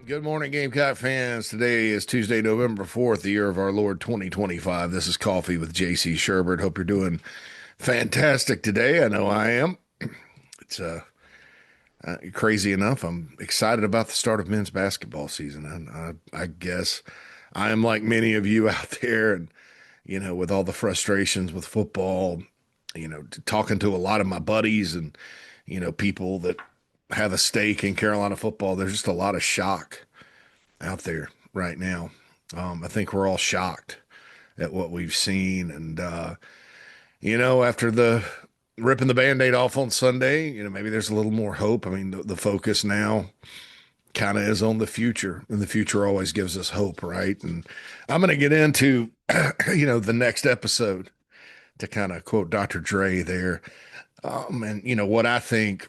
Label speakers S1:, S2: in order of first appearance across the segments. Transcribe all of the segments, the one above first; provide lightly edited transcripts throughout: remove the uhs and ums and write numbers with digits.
S1: Good morning, Gamecock fans. Today is Tuesday, November 4th, the year of our Lord 2025. This is Coffee with JC Shurburtt. Hope you're doing fantastic today. I know I am. It's crazy enough. I'm excited about the start of men's basketball season. And I guess I am like many of you out there, and with all the frustrations with football, talking to a lot of my buddies and people that have a stake in Carolina football. There's just a lot of shock out there right now. I think we're all shocked at what we've seen. And, after the ripping the Band-Aid off on Sunday, maybe there's a little more hope. I mean, the focus now kind of is on the future, and the future always gives us hope, right? And I'm going to get into, the next episode to kind of quote Dr. Dre there. And, what I think,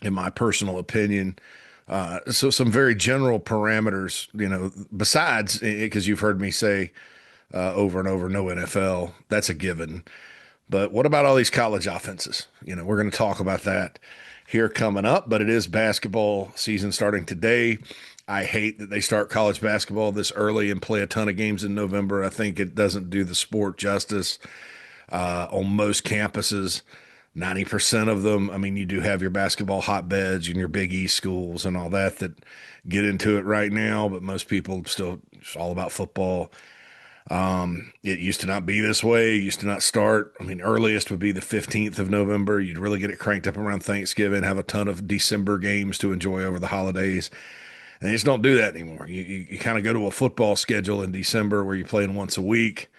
S1: in my personal opinion, so some very general parameters, besides, because you've heard me say over and over, no NFL, that's a given. But what about all these college offenses? We're going to talk about that here coming up, but it is basketball season starting today. I hate that they start college basketball this early and play a ton of games in November. I think it doesn't do the sport justice on most campuses. 90% of them, I mean, you do have your basketball hotbeds and your Big East schools and all that get into it right now, but most people still, it's all about football. It used to not be this way. It used to not start. I mean, earliest would be the 15th of November. You'd really get it cranked up around Thanksgiving, have a ton of December games to enjoy over the holidays. And they just don't do that anymore. You kind of go to a football schedule in December where you're playing once a week.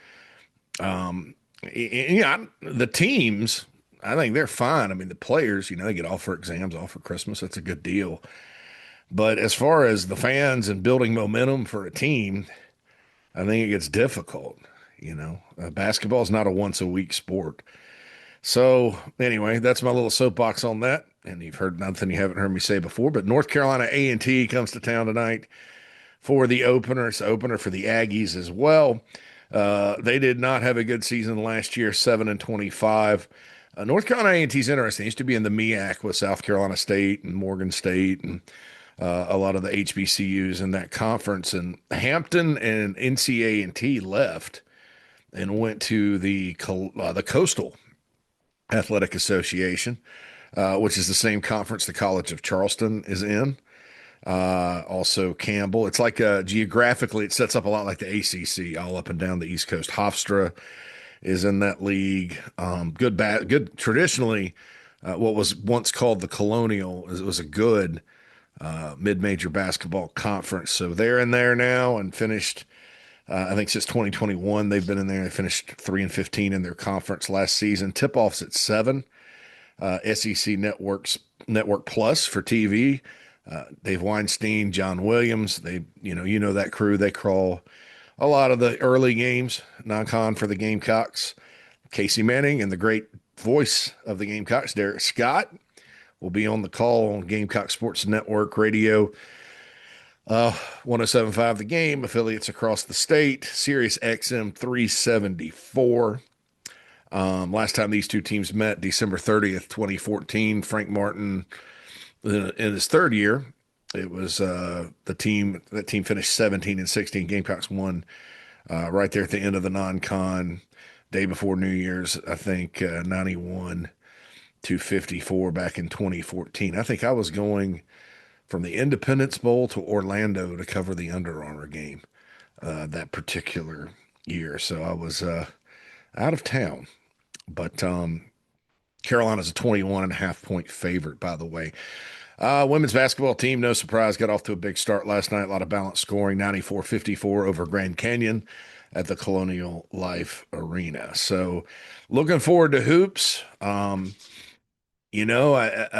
S1: The teams, I think they're fine. I mean, the players, they get off for exams, off for Christmas. That's a good deal. But as far as the fans and building momentum for a team, I think it gets difficult. Basketball is not a once a week sport. So anyway, that's my little soapbox on that. And you've heard nothing you haven't heard me say before. But North Carolina A&T comes to town tonight for the opener. It's the opener for the Aggies as well. They did not have a good season last year, 7-25. North Carolina A&T is interesting. They used to be in the MEAC with South Carolina State and Morgan State and a lot of the HBCUs in that conference. And Hampton and NCA&T left and went to the Coastal Athletic Association, which is the same conference the College of Charleston is in. Also Campbell. It's like geographically, it sets up a lot like the ACC, all up and down the East Coast. Hofstra is in that league. Good. Traditionally, what was once called the Colonial, it was a good mid-major basketball conference. So they're in there now and finished. I think since 2021 they've been in there. They finished 3-15 in their conference last season. Tip-offs at 7. SEC Network Plus for TV. Dave Weinstein, John Williams. They, that crew. They crawl a lot of the early games, non-con for the Gamecocks. Casey Manning and the great voice of the Gamecocks, Derek Scott, will be on the call on Gamecock Sports Network Radio. 107.5 The Game, affiliates across the state. Sirius XM 374. Last time these two teams met, December 30th, 2014. Frank Martin, in his third year, it was that team finished 17-16. Gamecocks won right there at the end of the non-con, day before New Year's, I think 91-54 back in 2014. I think I was going from the Independence Bowl to Orlando to cover the Under Armour game that particular year. So I was out of town. But Carolina's a 21.5-point favorite, by the way. Women's basketball team, no surprise, got off to a big start last night. A lot of balanced scoring, 94-54 over Grand Canyon at the Colonial Life Arena. So looking forward to hoops. I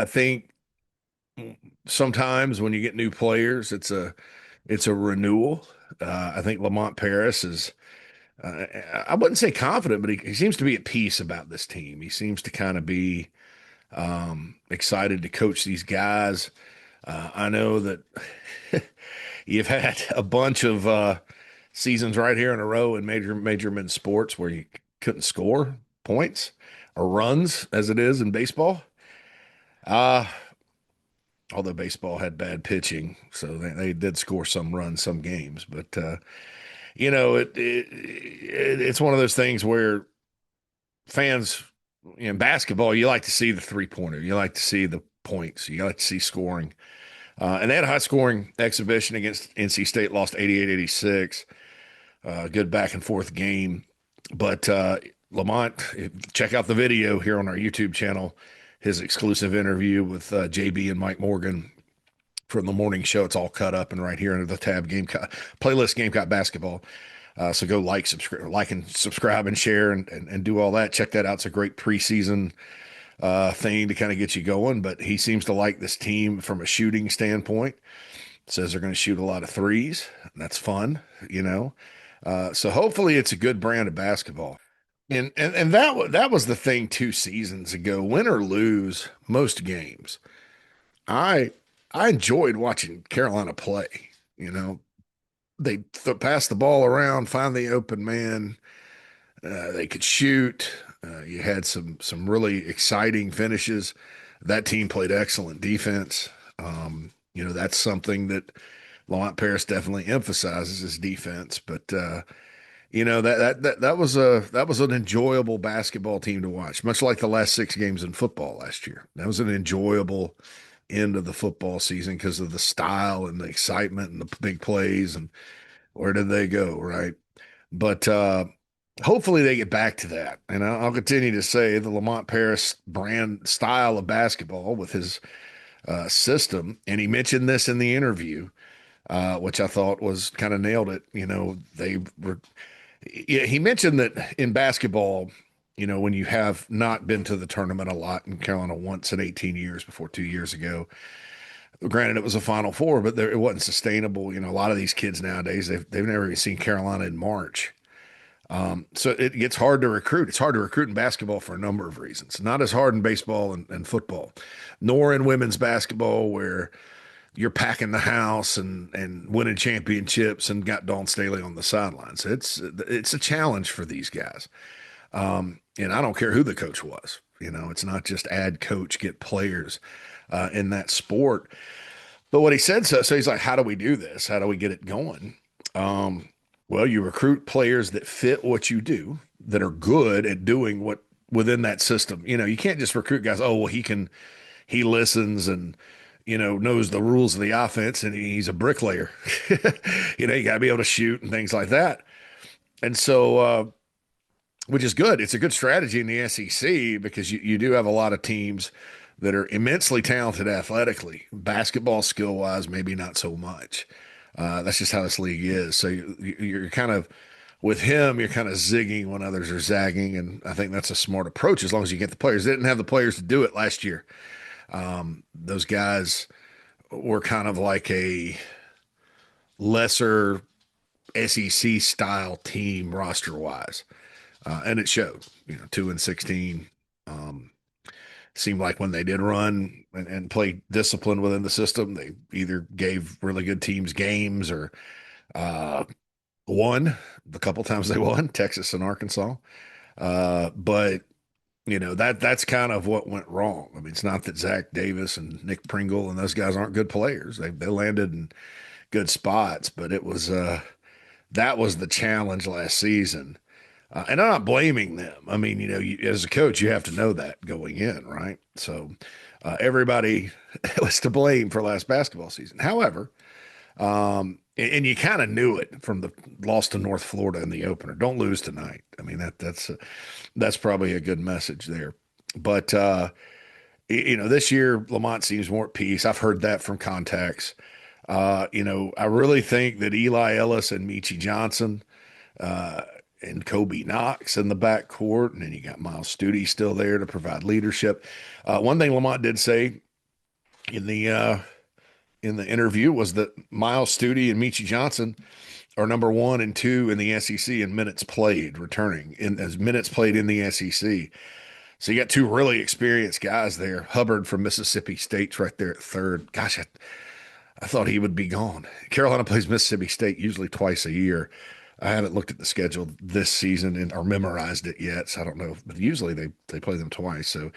S1: think sometimes when you get new players, it's a renewal. I think Lamont Paris is, I wouldn't say confident, but he seems to be at peace about this team. He seems to kind of be excited to coach these guys. I know that you've had a bunch of seasons right here in a row in major men's sports where you couldn't score points or runs as it is in baseball. although baseball had bad pitching, so they did score some runs, some games. But it's one of those things where fans in basketball, you like to see the 3-pointer, you like to see the points, you like to see scoring. And they had a high scoring exhibition against NC State, lost 88-86. Good back and forth game. But Lamont, check out the video here on our YouTube channel, his exclusive interview with JB and Mike Morgan from the morning show. It's all cut up and right here under the tab Gamecock playlist Gamecock basketball. So go like and subscribe and share and do all that. Check that out. It's a great preseason thing to kind of get you going. But he seems to like this team from a shooting standpoint. Says they're going to shoot a lot of threes. That's fun, you know. So hopefully it's a good brand of basketball. And that was the thing 2 seasons ago. Win or lose most games, I I enjoyed watching Carolina play. You know, they pass the ball around, find the open man. They could shoot. You had some really exciting finishes. That team played excellent defense. That's something that Lamont Paris definitely emphasizes is defense. But that was an enjoyable basketball team to watch, much like the last 6 games in football last year. That was an enjoyable end of the football season because of the style and the excitement and the big plays and where did they go, right? But hopefully they get back to that. And I'll continue to say the Lamont Paris brand style of basketball with his system. And he mentioned this in the interview, which I thought was kind of nailed it. He mentioned that in basketball, when you have not been to the tournament a lot in Carolina once in 18 years before 2 years ago, granted it was a Final Four, but it wasn't sustainable. A lot of these kids nowadays, they've never even seen Carolina in March. So it gets hard to recruit. It's hard to recruit in basketball for a number of reasons. Not as hard in baseball and football, nor in women's basketball where you're packing the house and winning championships and got Dawn Staley on the sidelines. It's a challenge for these guys. And I don't care who the coach was. It's not just add coach, get players in that sport. But what he said, so he's like, how do we do this? How do we get it going? Well, you recruit players that fit what you do, that are good at doing what within that system. You can't just recruit guys. Oh, well, he listens and knows the rules of the offense and he's a bricklayer. You got to be able to shoot and things like that. And so, which is good. It's a good strategy in the SEC because you do have a lot of teams that are immensely talented athletically, basketball skill wise, maybe not so much. That's just how this league is. So you're kind of with him, you're kind of zigging when others are zagging, and I think that's a smart approach as long as you get the players. They didn't have the players to do it last year. Those guys were kind of like a lesser SEC style team roster wise, and it showed. 2-16. Seemed like when they did run and play discipline within the system, they either gave really good teams games or won the couple times they won, Texas and Arkansas. But that's kind of what went wrong. I mean, it's not that Zach Davis and Nick Pringle and those guys aren't good players. They landed in good spots, but it was that was the challenge last season. And I'm not blaming them. I mean, as a coach, you have to know that going in, right? So everybody was to blame for last basketball season. However, and you kind of knew it from the loss to North Florida in the opener. Don't lose tonight. I mean, that's probably a good message there. But this year Lamont seems more at peace. I've heard that from contacts. I really think that Eli Ellis and Michi Johnson and Kobe Knox in the backcourt, and then you got Miles Studi still there to provide leadership. One thing Lamont did say in the interview was that Miles Studi and Michi Johnson are number 1 and 2 in the SEC in minutes played, returning as minutes played in the SEC. So you got 2 really experienced guys there. Hubbard from Mississippi State's right there at third. Gosh, I thought he would be gone. Carolina plays Mississippi State usually twice a year. I haven't looked at the schedule this season or memorized it yet, so I don't know. But usually they play them twice. So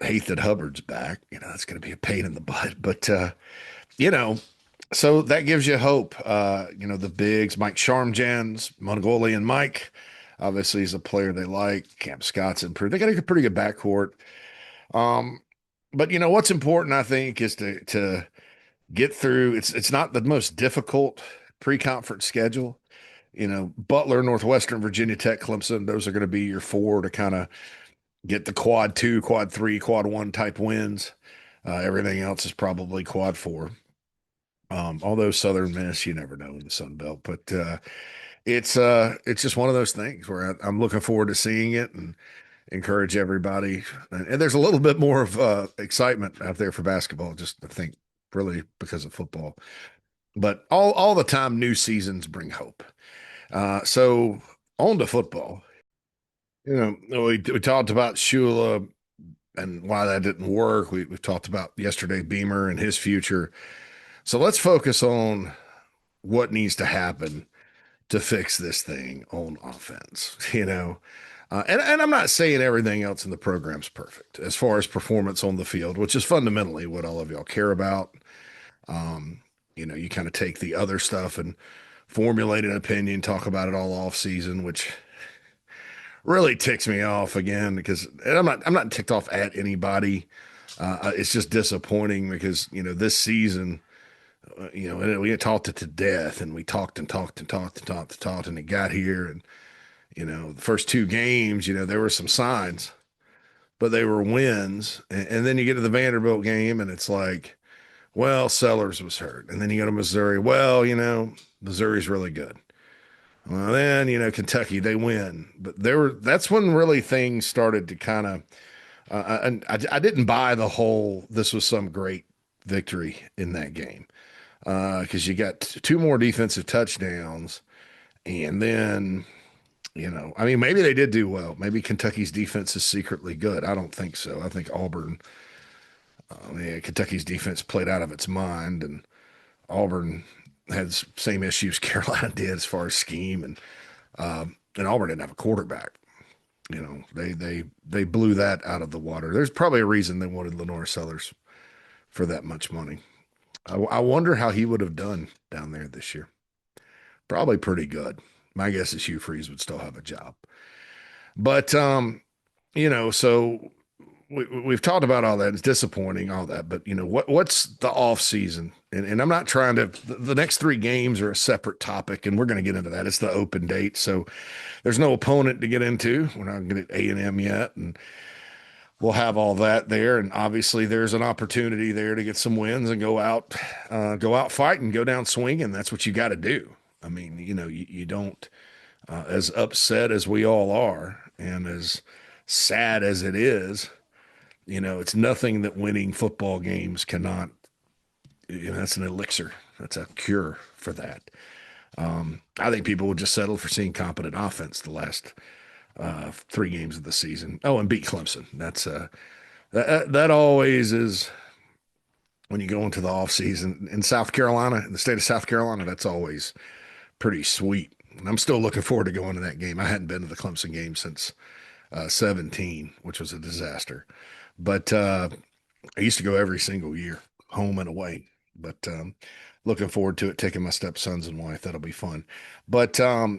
S1: hate that Hubbard's back. That's going to be a pain in the butt. But you know, so that gives you hope. The bigs, Mike Sharmjans, Mongolian Mike, obviously is a player they like. Cam Scott's improved. They got a pretty good backcourt. Um, but what's important, I think, is to get through. It's not the most difficult pre-conference schedule. Butler, Northwestern, Virginia Tech, Clemson, those are going to be your four to kind of get the quad two, quad three, quad one type wins. Everything else is probably quad four. Although Southern Miss, you never know in the Sun Belt, but it's just one of those things where I'm looking forward to seeing it and encourage everybody. And there's a little bit more of excitement out there for basketball, just I think really because of football. But all the time, new seasons bring hope. So on to football. We talked about Shula and why that didn't work. We talked about yesterday Beamer and his future. So let's focus on what needs to happen to fix this thing on offense. And I'm not saying everything else in the program's perfect as far as performance on the field, which is fundamentally what all of y'all care about. You kind of take the other stuff and formulate an opinion, talk about it all off season, which really ticks me off again because and I'm not ticked off at anybody. It's just disappointing because this season, and we talked it to death, and we talked and talked and talked and talked and talked, and it got here, and the first two games, there were some signs, but they were wins, and then you get to the Vanderbilt game, and it's like, well, Sellers was hurt, and then you go to Missouri. Well, Missouri's really good. Well, then Kentucky they win, but that's when really things started to kind of. And I didn't buy the whole this was some great victory in that game because you got two more defensive touchdowns, and then I mean maybe they did do well. Maybe Kentucky's defense is secretly good. I don't think so. I think Auburn. Kentucky's defense played out of its mind, and Auburn had the same issues Carolina did as far as scheme, and Auburn didn't have a quarterback. They blew that out of the water. There's probably a reason they wanted Lenore Sellers for that much money. I wonder how he would have done down there this year. Probably pretty good. My guess is Hugh Freeze would still have a job. But so we've talked about all that. It's disappointing, all that. But what's the off season? And I'm not trying to. The next three games are a separate topic, and we're going to get into that. It's the open date, so there's no opponent to get into. We're not going to get A&M yet, and we'll have all that there. And obviously, there's an opportunity there to get some wins and go out fighting, go down swinging. That's what you got to do. I mean, you don't. As upset as we all are, and as sad as it is, it's nothing that winning football games cannot. That's an elixir. That's a cure for that. I think people would just settle for seeing competent offense the last three games of the season. Oh, and beat Clemson. That always is when you go into the offseason in South Carolina, in the state of South Carolina. That's always pretty sweet. And I'm still looking forward to going to that game. I hadn't been to the Clemson game since 17, which was a disaster. But I used to go every single year, home and away. But looking forward to it, taking my stepsons and wife. That'll be fun. But so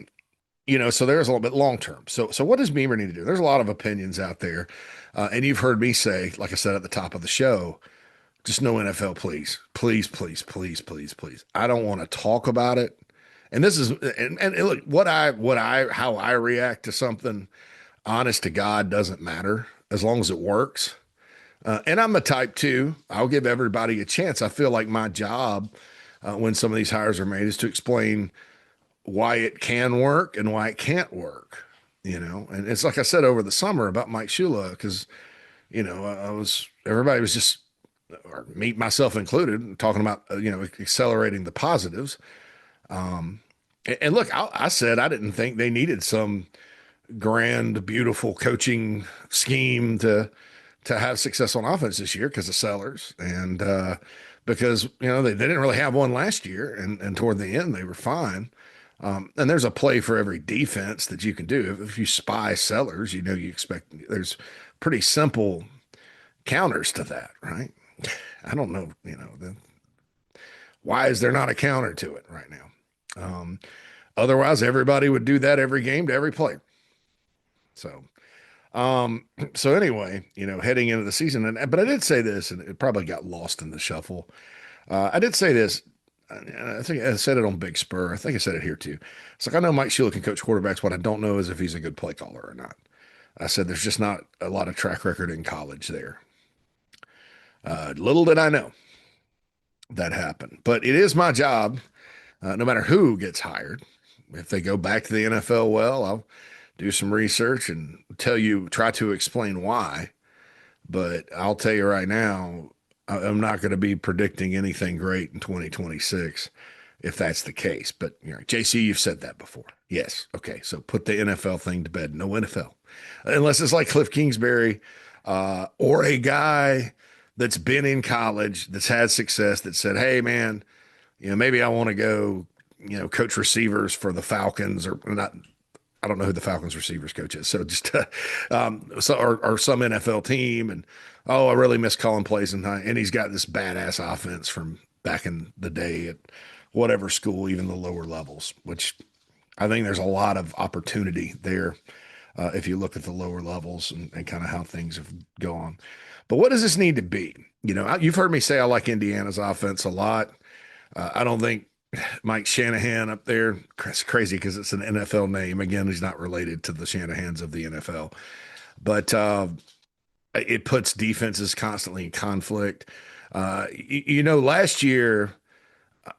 S1: there's a little bit long term. So what does Beamer need to do? There's a lot of opinions out there, and you've heard me say, like I said at the top of the show, just no NFL, please, please, please, please, please, please. I don't want to talk about it. And this is and look how I react to something. Honest to God, doesn't matter as long as it works. And I'm the type too. I'll give everybody a chance. I feel like my job when some of these hires are made is to explain why it can work and why it can't work. And it's like I said over the summer about Mike Shula, because everybody was just, or me myself included, talking about accelerating the positives. And look, I said I didn't think they needed some grand, beautiful coaching scheme to have success on offense this year because of Sellers and because they didn't really have one last year, and toward the end they were fine. And there's a play for every defense that you can do. If you spy Sellers, you expect there's pretty simple counters to that, right? I don't know, why is there not a counter to it right now? Otherwise, everybody would do that every game to every player. So, um, so anyway, heading into the season, but I did say this, and it probably got lost in the shuffle. I did say this. I think I said it on Big Spur. I think I said it here too. It's like I know Mike Sheila can coach quarterbacks. What I don't know is if he's a good play caller or not. I said there's just not a lot of track record in college there. Little did I know that happened, but it is my job. No matter who gets hired, if they go back to the NFL, well, I'll do some research and try to explain why. But I'll tell you right now, I'm not going to be predicting anything great in 2026 if that's the case. But JC, you've said that before. Yes. Okay. So put the NFL thing to bed. No NFL, unless it's like Cliff Kingsbury or a guy that's been in college that's had success that said, "Hey, man, maybe I want to go, coach receivers for the Falcons or not." I don't know who the Falcons receivers coach is. So just, or some NFL team. And, oh, I really miss calling plays. And he's got this badass offense from back in the day at whatever school, even the lower levels, which I think there's a lot of opportunity there. If you look at the lower levels and kind of how things have gone. But what does this need to be? You've heard me say I like Indiana's offense a lot. I don't think Mike Shanahan up there, it's crazy because it's an NFL name. Again, he's not related to the Shanahans of the NFL. But it puts defenses constantly in conflict. Last year,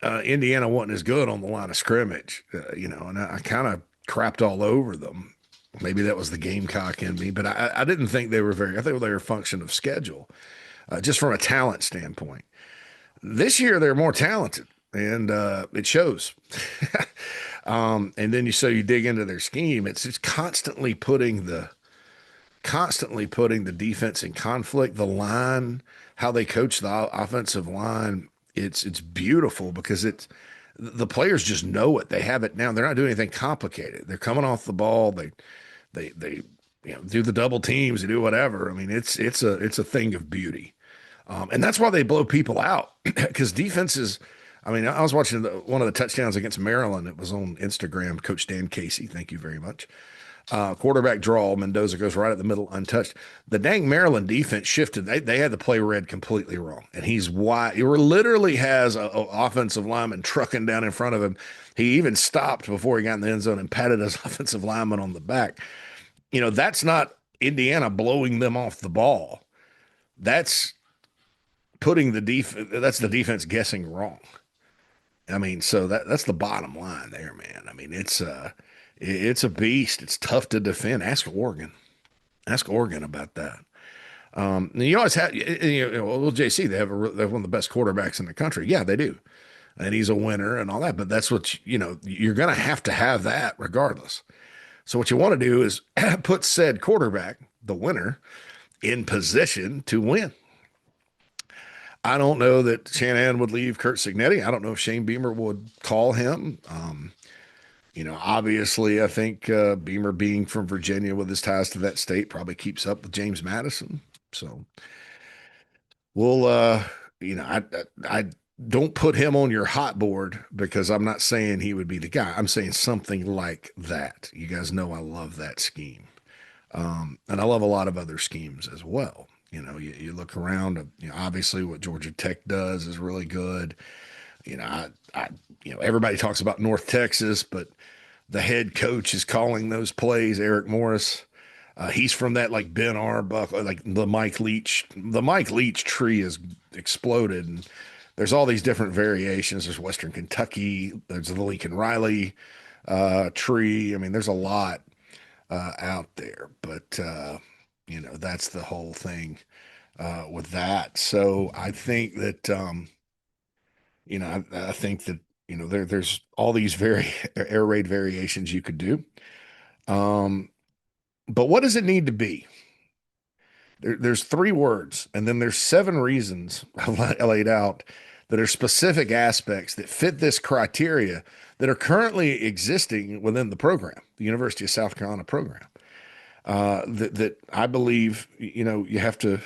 S1: Indiana wasn't as good on the line of scrimmage, and I kind of crapped all over them. Maybe that was the Gamecock in me, but I didn't think they were I think they were a function of schedule, just from a talent standpoint. This year, they're more talented, and it shows. And then you dig into their scheme. It's constantly putting the defense in conflict. The line, how they coach the offensive line, it's beautiful because the players just know it. They have it now. They're not doing anything complicated. They're coming off the ball. They do the double teams. They do whatever. I mean, it's a thing of beauty. And that's why they blow people out because defenses. I mean, I was watching one of the touchdowns against Maryland. It was on Instagram. Coach Dan Casey, thank you very much. Quarterback draw. Mendoza goes right at the middle, untouched. The dang Maryland defense shifted. They had the play read completely wrong, and he's wide. He literally has an offensive lineman trucking down in front of him. He even stopped before he got in the end zone and patted his offensive lineman on the back. That's not Indiana blowing them off the ball. That's putting that's the defense guessing wrong. I mean, so that's the bottom line there, man. I mean, it's a beast. It's tough to defend. Ask Oregon. Ask Oregon about that. You always have, well, JC, they have one of the best quarterbacks in the country. Yeah, they do. And he's a winner and all that. But that's what, you're going to have that regardless. So what you want to do is put said quarterback, the winner, in position to win. I don't know that Shanahan would leave Curt Cignetti. I don't know if Shane Beamer would call him. Obviously, I think Beamer being from Virginia with his ties to that state probably keeps up with James Madison. So we'll, I don't put him on your hot board because I'm not saying he would be the guy. I'm saying something like that. You guys know I love that scheme. And I love a lot of other schemes as well. You look around, obviously what Georgia Tech does is really good. Everybody talks about North Texas, but the head coach is calling those plays, Eric Morris. He's from that like Ben Arbuck, like the Mike Leach. The Mike Leach tree has exploded, and there's all these different variations. There's Western Kentucky. There's the Lincoln Riley tree. I mean, there's a lot out there, but that's the whole thing with that. So I think that I think that there's all these air raid variations you could do. But what does it need to be? There's 3 words, and then there's 7 reasons I laid out that are specific aspects that fit this criteria that are currently existing within the program, the University of South Carolina program. That I believe, you have to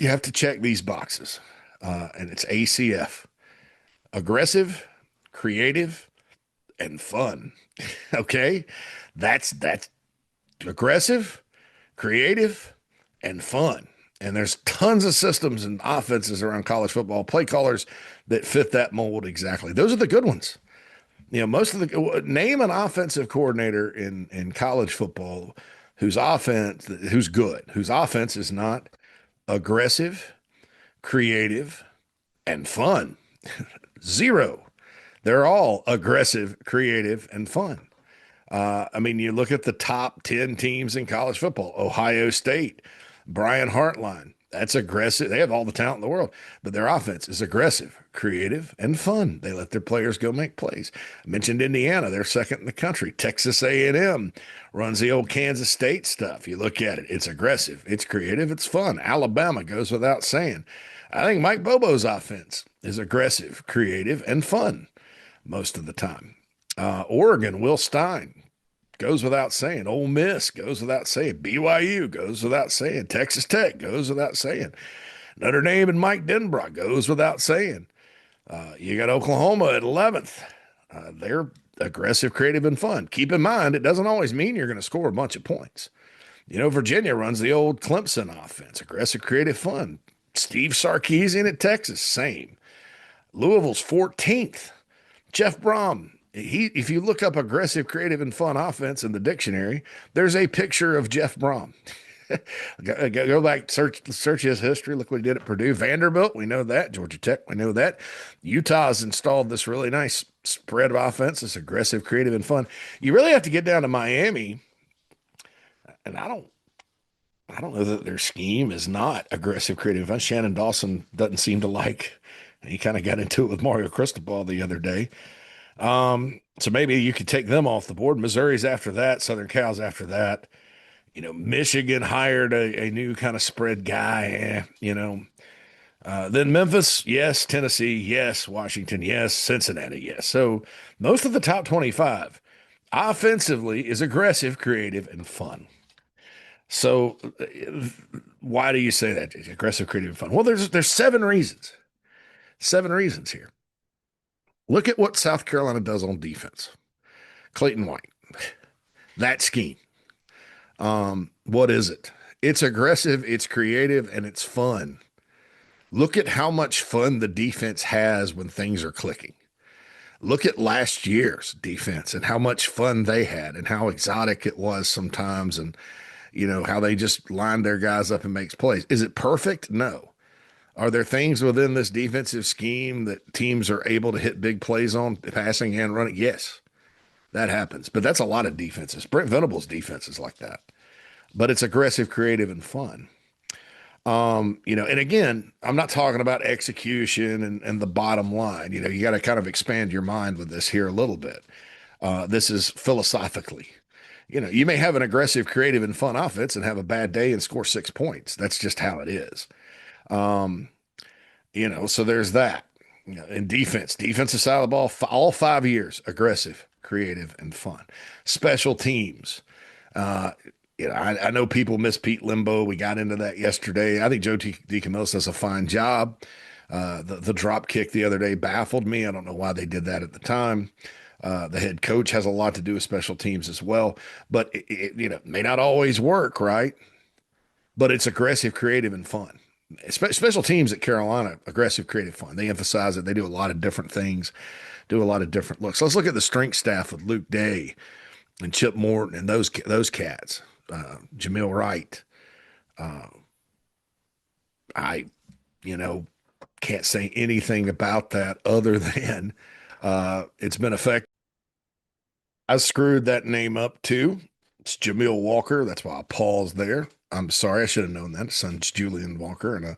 S1: You have to check these boxes, and it's ACF: aggressive, creative, and fun. Okay, that's aggressive, creative, and fun. And there's tons of systems and offenses around college football, play callers that fit that mold exactly. Those are the good ones. Most of the name an offensive coordinator in college football who's good, whose offense is not aggressive, creative, and fun. Zero. They're all aggressive, creative, and fun. I mean, you look at the top 10 teams in college football: Ohio State, Brian Hartline. That's aggressive. They have all the talent in the world, but their offense is aggressive, creative, and fun. They let their players go make plays. I mentioned Indiana; they're second in the country. Texas A&M runs the old Kansas State stuff. You look at it; it's aggressive, it's creative, it's fun. Alabama goes without saying. I think Mike Bobo's offense is aggressive, creative, and fun most of the time. Oregon, Will Stein goes without saying. Ole Miss goes without saying. BYU goes without saying. Texas Tech goes without saying. Notre Dame and Mike Denbrock goes without saying. You got Oklahoma at 11th. They're aggressive, creative, and fun. Keep in mind, it doesn't always mean you're going to score a bunch of points. Virginia runs the old Clemson offense: aggressive, creative, fun. Steve Sarkisian at Texas, same. Louisville's 14th. Jeff Brom. If you look up aggressive, creative, and fun offense in the dictionary, there's a picture of Jeff Brom. Go back, search his history. Look what he did at Purdue. Vanderbilt, we know that. Georgia Tech, we know that. Utah's installed this really nice spread of offense. It's aggressive, creative, and fun. You really have to get down to Miami, and I don't know that their scheme is not aggressive, creative, and fun. Shannon Dawson doesn't seem to like. He kind of got into it with Mario Cristobal the other day. So maybe you could take them off the board. Missouri's after that. Southern Cal's after that. Michigan hired a new kind of spread guy. Then Memphis, yes. Tennessee, yes. Washington, yes. Cincinnati, yes. So most of the top 25 offensively is aggressive, creative, and fun. So why do you say that? Aggressive, creative, and fun. Well, there's seven reasons. Seven reasons here. Look at what South Carolina does on defense. Clayton White, that scheme. What is it? It's aggressive, it's creative, and it's fun. Look at how much fun the defense has when things are clicking. Look at last year's defense and how much fun they had and how exotic it was sometimes, and how they just lined their guys up and makes plays. Is it perfect? No. Are there things within this defensive scheme that teams are able to hit big plays on, passing and running? Yes, that happens. But that's a lot of defenses. Brent Venables' defense is like that. But it's aggressive, creative, and fun. And again, I'm not talking about execution and the bottom line. You got to kind of expand your mind with this here a little bit. This is philosophically. You may have an aggressive, creative, and fun offense and have a bad day and score 6 points. That's just how it is. So there's that. In defensive side of the ball, all 5 years, aggressive, creative, and fun. Special teams. I know people miss Pete Limbo. We got into that yesterday. I think Joe DeCamillis does a fine job. The drop kick the other day baffled me. I don't know why they did that at the time. The head coach has a lot to do with special teams as well, but it may not always work, right? But it's aggressive, creative, and fun. Special teams at Carolina, aggressive, creative, fun. They emphasize it. They do a lot of different things, do a lot of different looks. Let's look at the strength staff with Luke Day and Chip Morton and those cats. Jamil Wright. I can't say anything about that other than it's been effective. I screwed that name up too. It's Jamil Walker. That's why I paused there. I'm sorry. I should have known that. His son's Julian Walker and a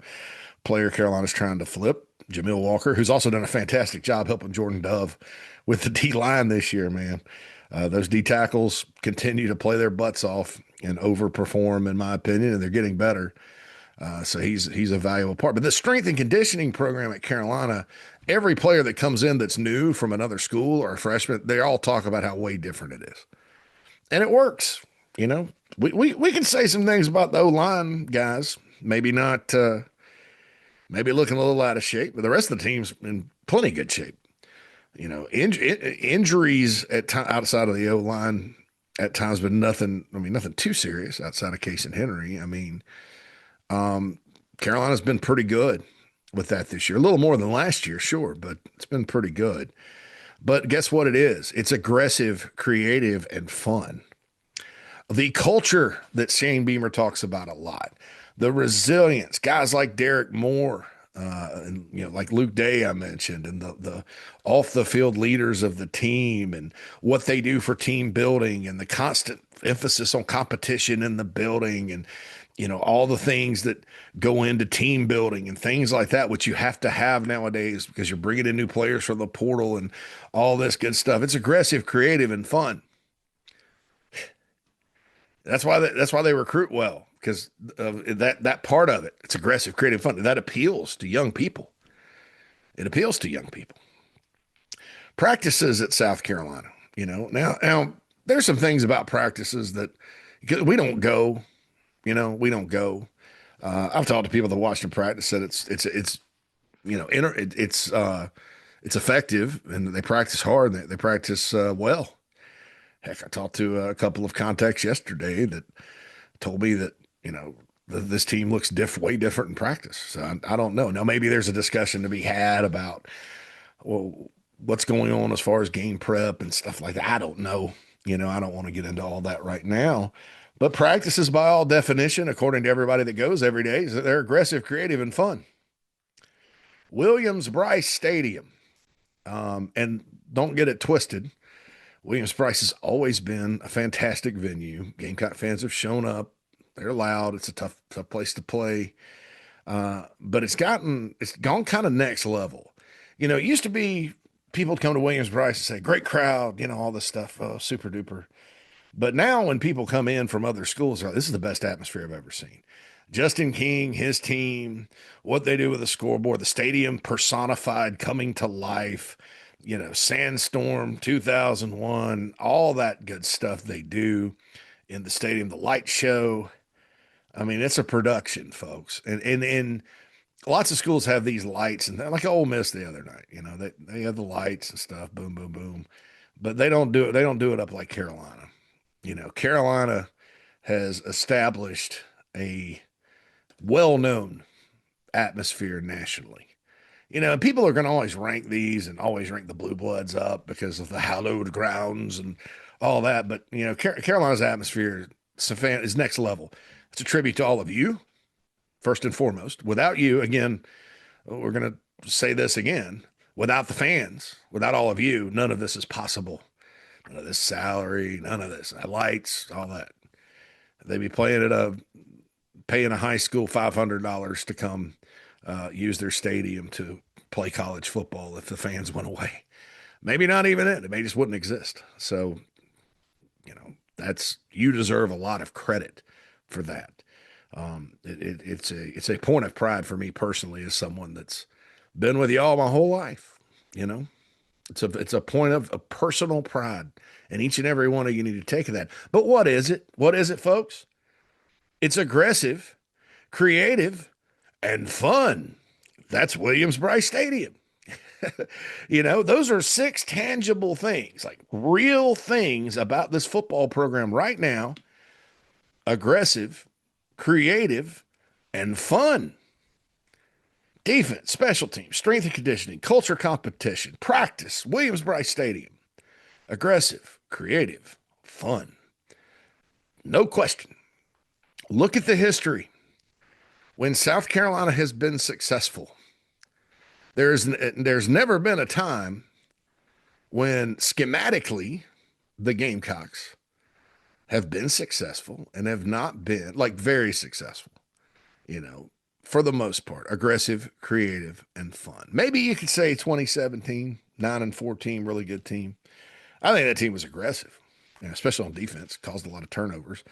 S1: player Carolina's trying to flip. Jamil Walker, who's also done a fantastic job helping Jordan Dove with the D line this year, man. Those D tackles continue to play their butts off and overperform, in my opinion, and they're getting better. So he's a valuable part. But the strength and conditioning program at Carolina, every player that comes in that's new from another school or a freshman, they all talk about how way different it is. And it works. We can say some things about the O-line guys, maybe not maybe looking a little out of shape, but the rest of the team's in plenty good shape. Injuries outside of the O line at times, but nothing. I mean, nothing too serious outside of Case and Henry. I mean, um, Carolina's been pretty good with that this year. A little more than last year, sure, but it's been pretty good. But guess what it is? It's aggressive, creative, and fun. The culture that Shane Beamer talks about a lot, the resilience, guys like Derek Moore, and like Luke Day I mentioned, and the off the field leaders of the team, and what they do for team building, and the constant emphasis on competition in the building, and all the things that go into team building and things like that, which you have to have nowadays because you're bringing in new players from the portal and all this good stuff. It's aggressive, creative, and fun. That's why they recruit well, because of that part of it. It's aggressive, creative, fun. That appeals to young people. It appeals to young people. Practices at South Carolina. Now there's some things about practices that we don't go. We don't go. I've talked to people that watched the practice, said it's it's effective, and they practice hard. They practice well. Heck, I talked to a couple of contacts yesterday that told me that this team looks way different in practice. So I don't know. Now maybe there's a discussion to be had about, well, what's going on as far as game prep and stuff like that. I don't know. I don't want to get into all that right now. But practices, by all definition, according to everybody that goes every day, is that they're aggressive, creative, and fun. Williams-Brice Stadium, and don't get it twisted. Williams-Brice has always been a fantastic venue. Gamecock fans have shown up. They're loud. It's a tough place to play. But it's gone kind of next level. It used to be people would come to Williams-Brice and say, great crowd, all this stuff, super duper. But now when people come in from other schools, they're like, this is the best atmosphere I've ever seen. Justin King, his team, what they do with the scoreboard, the stadium personified, coming to life, Sandstorm 2001, all that good stuff they do in the stadium, the light show. I mean, it's a production, folks. And lots of schools have these lights, and like Ole Miss the other night, they have the lights and stuff, boom, boom, boom. But they don't do it. They don't do it up like Carolina. Carolina has established a well-known atmosphere nationally. And people are going to always rank these and always rank the Blue Bloods up because of the hallowed grounds and all that. But, Carolina's atmosphere is next level. It's a tribute to all of you, first and foremost. Without you, again, we're going to say this again, without the fans, without all of you, none of this is possible. None of this salary, none of this lights, all that. They'd be paying a high school $500 to come use their stadium to play college football if the fans went away. Maybe not even it. It may just wouldn't exist. So, you deserve a lot of credit for that. It's a point of pride for me personally as someone that's been with y'all my whole life. It's a point of a personal pride, and each and every one of you need to take that. But what is it? What is it, folks? It's aggressive, creative, and fun. That's Williams-Brice Stadium. Those are 6 tangible things, like real things about this football program right now. Aggressive, creative, and fun. Defense, special teams, strength and conditioning, culture, competition, practice, Williams-Brice Stadium. Aggressive, creative, fun. No question. Look at the history. When South Carolina has been successful, there's never been a time when schematically the Gamecocks have been successful and have not been very successful, for the most part, aggressive, creative, and fun. Maybe you could say 2017, 9-14, really good team. I think that team was aggressive, especially on defense, caused a lot of turnovers.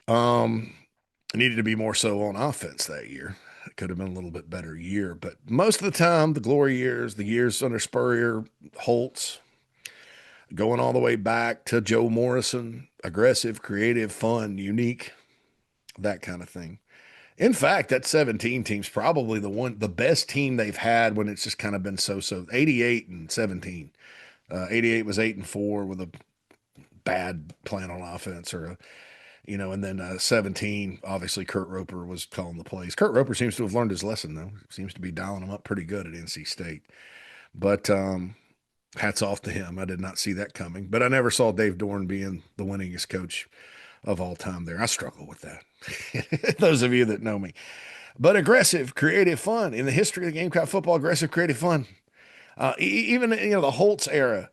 S1: It needed to be more so on offense that year. It could have been a little bit better year, but most of the time, the glory years, the years under Spurrier, Holtz, going all the way back to Joe Morrison, aggressive, creative, fun, unique, that kind of thing. In fact, that 17 team's probably the best team they've had when it's just kind of been so-so. 88 and 17. 88 was 8-4 with a bad plan on offense, and then 17, obviously Kurt Roper was calling the plays. Kurt Roper seems to have learned his lesson, though. Seems to be dialing them up pretty good at NC State. But hats off to him. I did not see that coming. But I never saw Dave Dorn being the winningest coach of all time there. I struggle with that. Those of you that know me. But aggressive, creative, fun. In the history of the Gamecock football, aggressive, creative, fun. Even the Holtz era,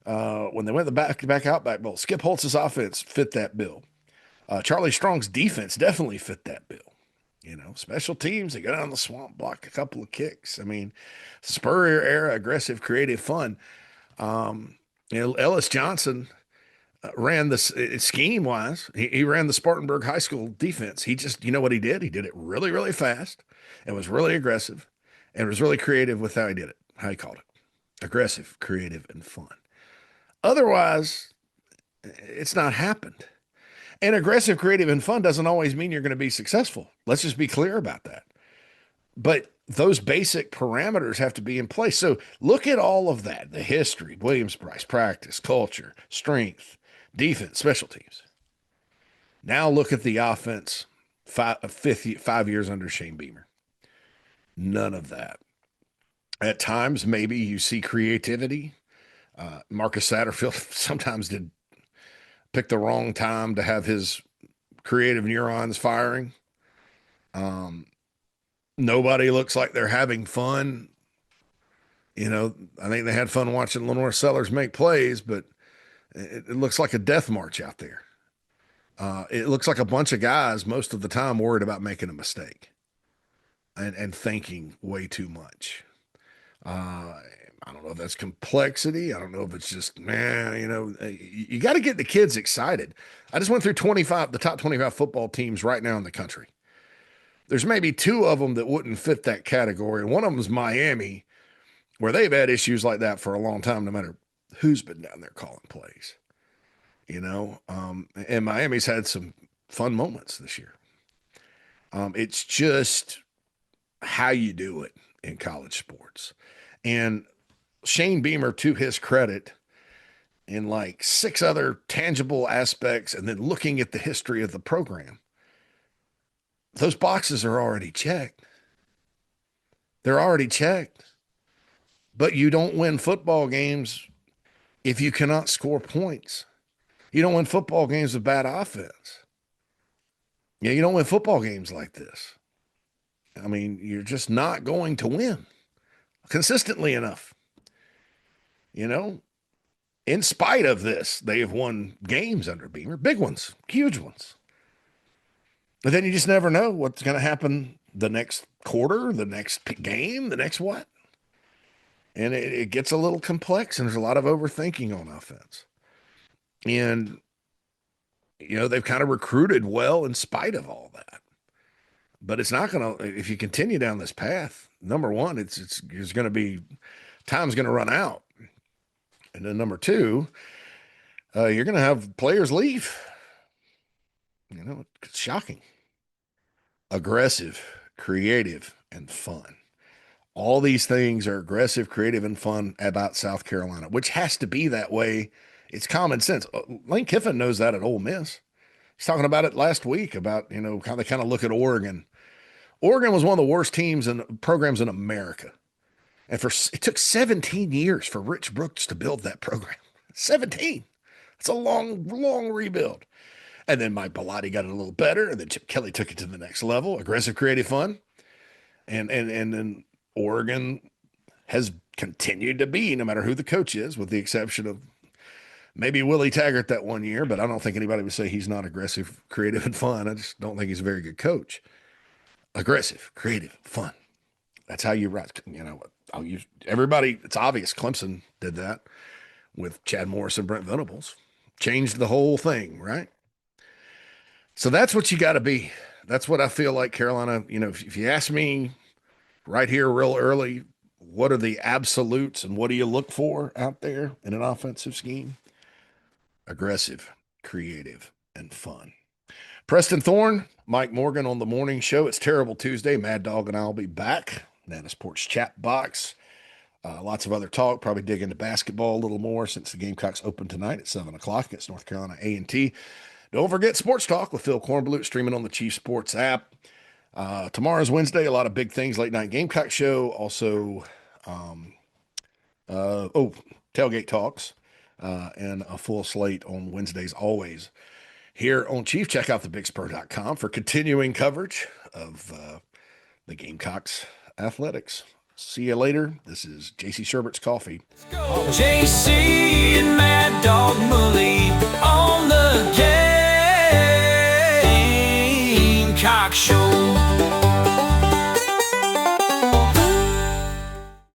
S1: when they went the back Outback Bowl, Skip Holtz's offense fit that bill. Charlie Strong's defense definitely fit that bill. Special teams, they go down the swamp, block a couple of kicks. I mean, Spurrier era, aggressive, creative, fun. Ellis Johnson ran this scheme wise. He ran the Spartanburg High School defense. He just, you know what he did? He did it really, really fast and was really aggressive and was really creative with how he did it, how he called it. Aggressive, creative, and fun. Otherwise, it's not happened. And aggressive, creative, and fun doesn't always mean you're going to be successful. Let's just be clear about that. But those basic parameters have to be in place. So look at all of that, the history, Williams-Brice, practice, culture, strength, defense, special teams. Now look at the offense 5 years under Shane Beamer. None of that. At times, maybe you see creativity. Marcus Satterfield sometimes did pick the wrong time to have his creative neurons firing. Nobody looks like they're having fun. I think they had fun watching Lenore Sellers make plays, but it looks like a death march out there. It looks like a bunch of guys most of the time worried about making a mistake and thinking way too much. I don't know if that's complexity. I don't know if it's just, you got to get the kids excited. I just went through the top 25 football teams right now in the country. There's maybe two of them that wouldn't fit that category. One of them is Miami, where they've had issues like that for a long time, no matter who's been down there calling plays. And Miami's had some fun moments this year. It's just how you do it in college sports. And Shane Beamer, to his credit, in like 6 other tangible aspects, and then looking at the history of the program, those boxes are already checked. They're already checked. But you don't win football games if you cannot score points. You don't win football games with bad offense. You don't win football games like this. I mean, you're just not going to win consistently enough. In spite of this, they have won games under Beamer, big ones, huge ones. But then you just never know what's going to happen the next quarter, the next game, the next what. And it gets a little complex, and there's a lot of overthinking on offense. And, they've kind of recruited well in spite of all that. But it's not going to, if you continue down this path, number one, it's going to be, time's going to run out. And then number two, you're going to have players leave. It's shocking. Aggressive, creative, and fun. All these things are aggressive, creative, and fun about South Carolina, which has to be that way. It's common sense. Lane Kiffin knows that at Ole Miss. He's talking about it last week about, how they kind of look at Oregon. Oregon was one of the worst teams and programs in America. And it took 17 years for Rich Brooks to build that program. 17. It's a long, long rebuild. And then Mike Bellotti got it a little better. And then Chip Kelly took it to the next level. Aggressive, creative, fun. And then Oregon has continued to be, no matter who the coach is, with the exception of maybe Willie Taggart that one year. But I don't think anybody would say he's not aggressive, creative, and fun. I just don't think he's a very good coach. Aggressive, creative, fun. That's how you write. I'll use everybody. It's obvious Clemson did that with Chad Morris and Brent Venables. Changed the whole thing, right? So that's what you got to be. That's what I feel like Carolina, if you ask me right here real early, what are the absolutes and what do you look for out there in an offensive scheme? Aggressive, creative, and fun. Preston Thorne, Mike Morgan on the morning show. It's Terrible Tuesday. Mad Dog and I will be back. Nana Sports Chat Box. Lots of other talk. Probably dig into basketball a little more since the Gamecocks open tonight at 7 o'clock against North Carolina A&T. Don't forget Sports Talk with Phil Kornblut streaming on the Chief Sports app. Tomorrow's Wednesday. A lot of big things. Late night Gamecock show. Also, tailgate talks and a full slate on Wednesdays always. Here on Chief, check out thebigspur.com for continuing coverage of the Gamecocks athletics. See you later. This is JC Shurburtt's Coffee.
S2: JC